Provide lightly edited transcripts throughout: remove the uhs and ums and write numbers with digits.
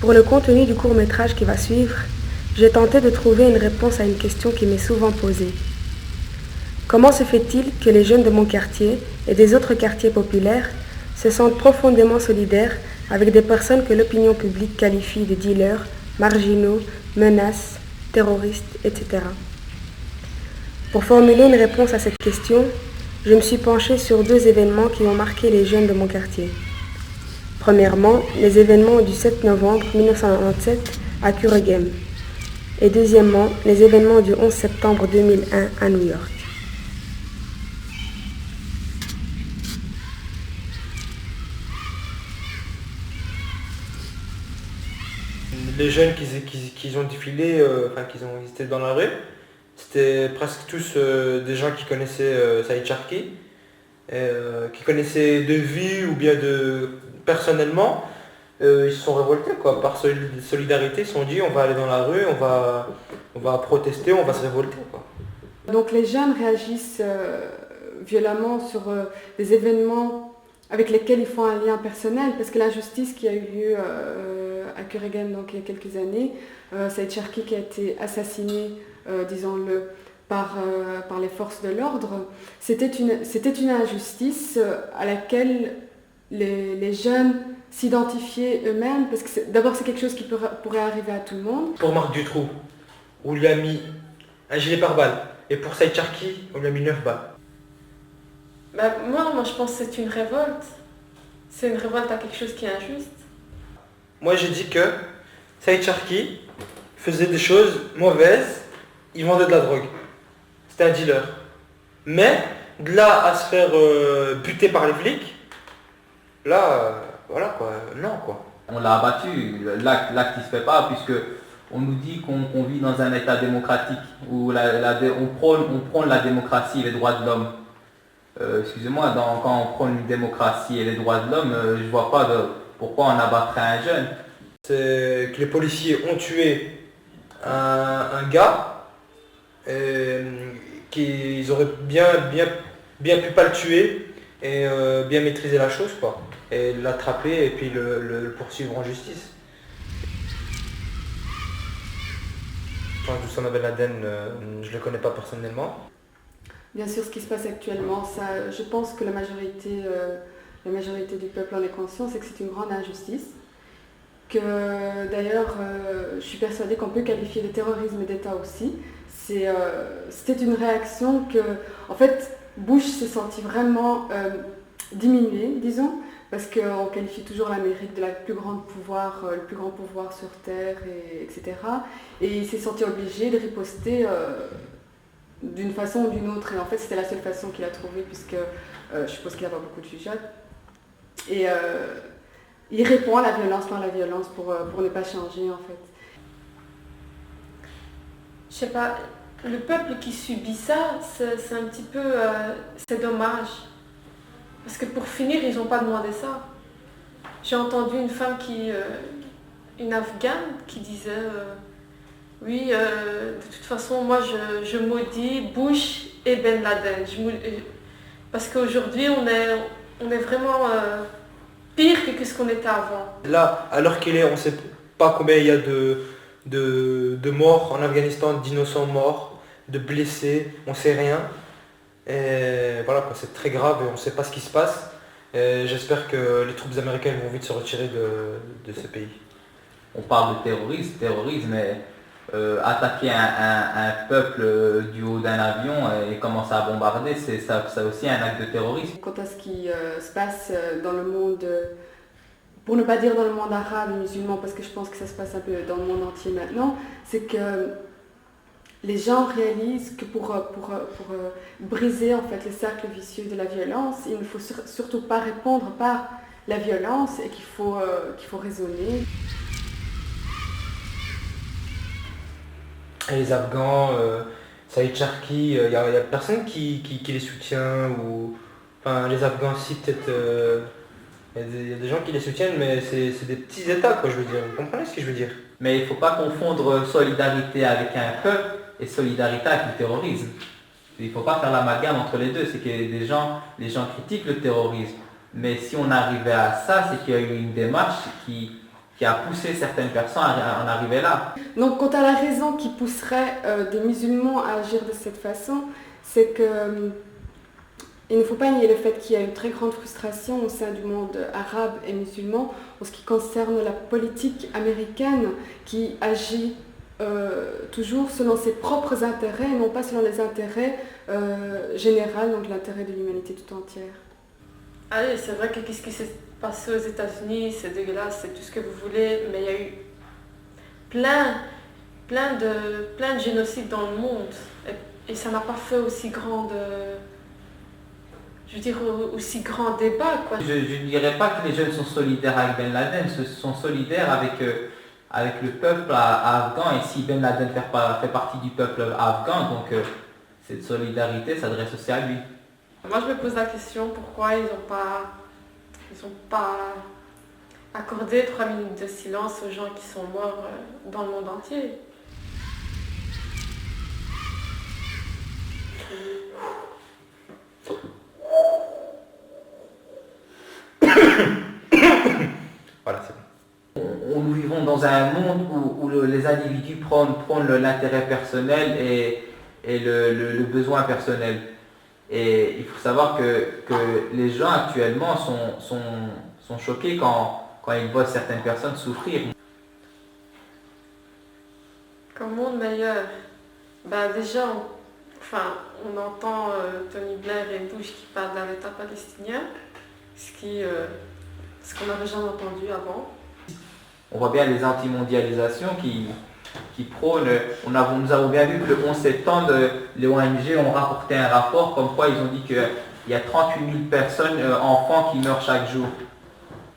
Pour le contenu du court-métrage qui va suivre, j'ai tenté de trouver une réponse à une question qui m'est souvent posée. Comment se fait-il que les jeunes de mon quartier et des autres quartiers populaires se sentent profondément solidaires avec des personnes que l'opinion publique qualifie de dealers, marginaux, menaces, terroristes, etc. Pour formuler une réponse à cette question, je me suis penchée sur 2 événements qui ont marqué les jeunes de mon quartier. Premièrement, les événements du 7 novembre 1997 à Kuregem. Et deuxièmement, les événements du 11 septembre 2001 à New York. Les jeunes qui ont défilé, qui étaient dans la rue, c'était presque tous des gens qui connaissaient Saïd Charki, qui connaissaient de vue ou bien personnellement. Ils se sont révoltés quoi, par solidarité, ils se sont dit on va aller dans la rue, on va protester, on va se révolter quoi. Donc les jeunes réagissent violemment sur des événements avec lesquels ils font un lien personnel, parce que l'injustice qui a eu lieu à Kuregem donc il y a quelques années, Saïd Charki qui a été assassiné, disons-le, par les forces de l'ordre, c'était une injustice à laquelle les jeunes s'identifier eux-mêmes, parce que d'abord c'est quelque chose qui pourrait arriver à tout le monde. Pour Marc Dutroux, on lui a mis un gilet pare-balles, et pour Saïd Charki, on lui a mis 9 balles. Moi je pense que c'est une révolte. C'est une révolte à quelque chose qui est injuste. Moi j'ai dit que Saïd Charki faisait des choses mauvaises, il vendait de la drogue. C'était un dealer. Mais de là à se faire buter par les flics, là, voilà quoi, non quoi. On l'a abattu, l'acte il se fait pas, puisque on nous dit qu'on vit dans un état démocratique où on prône la démocratie et les droits de l'homme. Excusez-moi, quand on prône une démocratie et les droits de l'homme, je vois pas pourquoi on abattrait un jeune. C'est que les policiers ont tué un gars, qu'ils auraient bien pu pas le tuer et bien maîtriser la chose quoi. Et l'attraper et puis le poursuivre en justice. D'Oussama Ben Laden, je ne le connais pas personnellement. Bien sûr, ce qui se passe actuellement, ça, je pense que la majorité du peuple en est consciente, c'est que c'est une grande injustice. Que d'ailleurs, je suis persuadée qu'on peut qualifier de terrorisme d'État aussi. C'était une réaction que, en fait, Bush s'est senti vraiment diminué, disons, parce qu'on qualifie toujours l'Amérique de le plus grand pouvoir sur Terre, etc. Et il s'est senti obligé de riposter d'une façon ou d'une autre. Et en fait, c'était la seule façon qu'il a trouvée, puisque je suppose qu'il n'a pas beaucoup de jugeotes. Et il répond à la violence par la violence pour ne pas changer, en fait. Je sais pas, le peuple qui subit ça, c'est un petit peu... c'est dommage. Parce que pour finir, ils n'ont pas demandé ça. J'ai entendu une femme une Afghane qui disait oui, de toute façon, moi je maudis Bush et Ben Laden. Parce qu'aujourd'hui, on est vraiment pire que ce qu'on était avant. Là, à l'heure qu'il est, on ne sait pas combien il y a de morts en Afghanistan, d'innocents morts, de blessés, on ne sait rien. Et voilà, c'est très grave et on ne sait pas ce qui se passe. Et j'espère que les troupes américaines vont vite se retirer de ce pays. On parle de terrorisme, mais attaquer un peuple du haut d'un avion et commencer à bombarder, c'est aussi un acte de terrorisme. Quant à ce qui se passe dans le monde, pour ne pas dire dans le monde arabe et musulman, parce que je pense que ça se passe un peu dans le monde entier maintenant, c'est que les gens réalisent que pour briser en fait le cercle vicieux de la violence, il ne faut surtout pas répondre par la violence et qu'il faut raisonner. Et les Afghans, Saïd Charki, il n'y a personne qui les soutient ou... Enfin, les Afghans aussi peut-être... Il y a des gens qui les soutiennent, mais c'est des petits États, quoi, je veux dire. Vous comprenez ce que je veux dire? Mais il ne faut pas confondre solidarité avec un peuple et solidarité avec le terrorisme. Il ne faut pas faire l'amalgame entre les deux. C'est que les gens critiquent le terrorisme. Mais si on arrivait à ça, c'est qu'il y a eu une démarche qui a poussé certaines personnes à en arriver là. Donc, quant à la raison qui pousserait des musulmans à agir de cette façon, c'est que il ne faut pas nier le fait qu'il y a une très grande frustration au sein du monde arabe et musulman en ce qui concerne la politique américaine qui agit toujours selon ses propres intérêts et non pas selon les intérêts généraux, donc l'intérêt de l'humanité tout entière. Allez, c'est vrai que qu'est-ce qui s'est passé aux États-Unis, c'est dégueulasse, c'est tout ce que vous voulez, mais il y a eu plein de génocides dans le monde et ça n'a pas fait aussi grand aussi grand débat, quoi. Je ne dirais pas que les jeunes sont solidaires avec Ben Laden, ils sont solidaires avec le peuple afghan, et si Ben Laden fait partie du peuple afghan, donc cette solidarité s'adresse aussi à lui. Moi je me pose la question pourquoi ils n'ont pas accordé 3 minutes de silence aux gens qui sont morts dans le monde entier. Voilà, c'est bon. Nous vivons dans un monde où les individus prennent l'intérêt personnel et le besoin personnel. Et il faut savoir que les gens actuellement sont choqués quand ils voient certaines personnes souffrir. Qu'un monde meilleur. Déjà, on entend Tony Blair et Bush qui parlent d'un État palestinien, ce qu'on n'avait jamais entendu avant. On voit bien les anti-mondialisations qui prônent. Nous avons bien vu que le 11 septembre, les ONG ont rapporté un rapport comme quoi ils ont dit qu'il y a 38 000 personnes, enfants qui meurent chaque jour.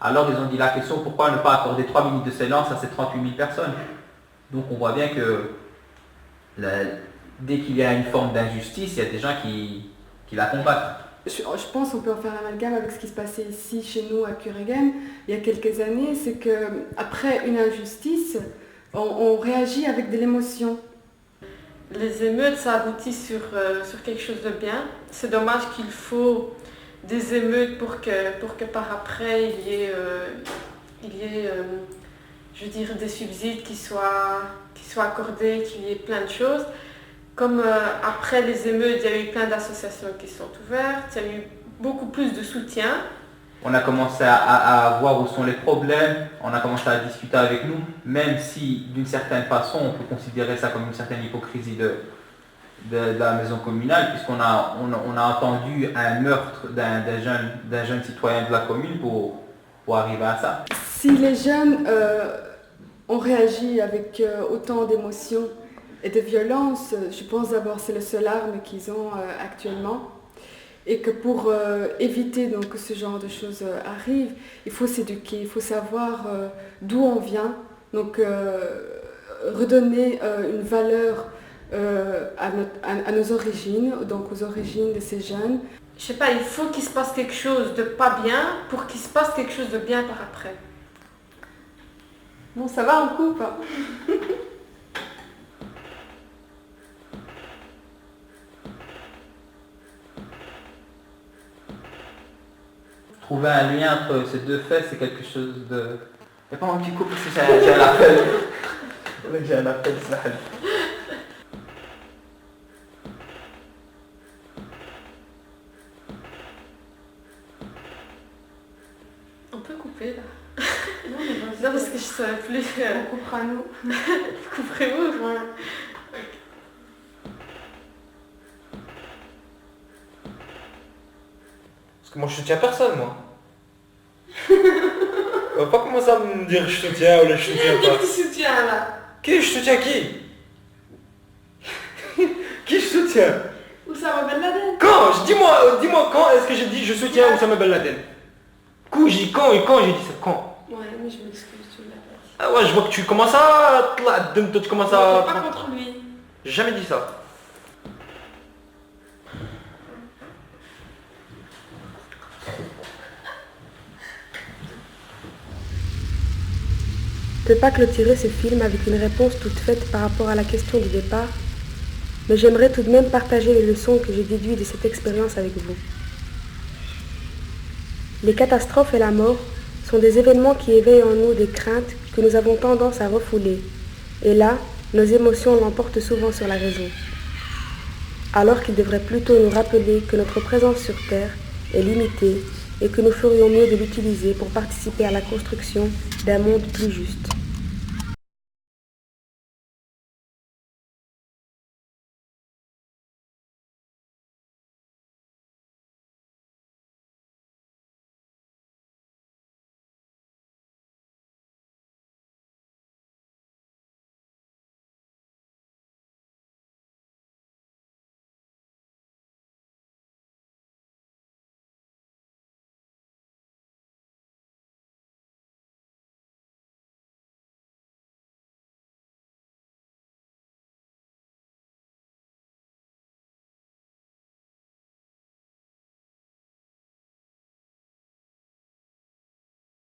Alors ils ont dit la question, pourquoi ne pas accorder 3 minutes de silence à ces 38 000 personnes? Donc on voit bien que dès qu'il y a une forme d'injustice, il y a des gens qui la combattent. Je pense qu'on peut en faire l'amalgame avec ce qui se passait ici, chez nous, à Kuregem, il y a quelques années. C'est qu'après une injustice, on réagit avec de l'émotion. Les émeutes, ça aboutit sur quelque chose de bien. C'est dommage qu'il faut des émeutes pour que par après, il y ait des subsides qui soient accordés, qu'il y ait plein de choses. Comme après les émeutes, il y a eu plein d'associations qui sont ouvertes, il y a eu beaucoup plus de soutien. On a commencé à voir où sont les problèmes, on a commencé à discuter avec nous, même si d'une certaine façon on peut considérer ça comme une certaine hypocrisie de la maison communale, puisqu'on a entendu un meurtre d'un jeune citoyen de la commune pour arriver à ça. Si les jeunes ont réagi avec autant d'émotion et de violence, je pense d'abord c'est le seul arme qu'ils ont actuellement. Et que pour éviter donc, que ce genre de choses arrive, il faut s'éduquer, il faut savoir d'où on vient, donc redonner une valeur à nos origines, donc aux origines de ces jeunes. Je sais pas, il faut qu'il se passe quelque chose de pas bien pour qu'il se passe quelque chose de bien par après. Bon, ça va, on coupe. Trouver un lien entre ces deux faits, c'est quelque chose de... Il n'y a pas un petit coup parce que j'ai un appel. J'ai un appel, ça. On peut couper là. Non, parce que je ne savais plus. On coupera nous. Couperez-vous, voilà. Parce que moi je soutiens personne, moi. On va pas commencer à me dire je soutiens ou là je soutiens pas. Qui tu soutiens là? Qui je soutiens qui? Qui je soutiens? Oussama Ben Laden. Quand? Dis-moi quand est-ce que j'ai dit je soutiens Oussama Ben Laden? J'ai dit quand et quand j'ai dit ça? Quand? Ouais, mais je m'excuse, tu l'as pas dit. Ah ouais, je vois que tu commences à... Tu commences à... Pas contre lui. J'ai jamais dit ça. Je ne peux pas clôturer ce film avec une réponse toute faite par rapport à la question du départ, mais j'aimerais tout de même partager les leçons que j'ai déduites de cette expérience avec vous. Les catastrophes et la mort sont des événements qui éveillent en nous des craintes que nous avons tendance à refouler, et là, nos émotions l'emportent souvent sur la raison. Alors qu'il devrait plutôt nous rappeler que notre présence sur Terre est limitée et que nous ferions mieux de l'utiliser pour participer à la construction d'un monde plus juste.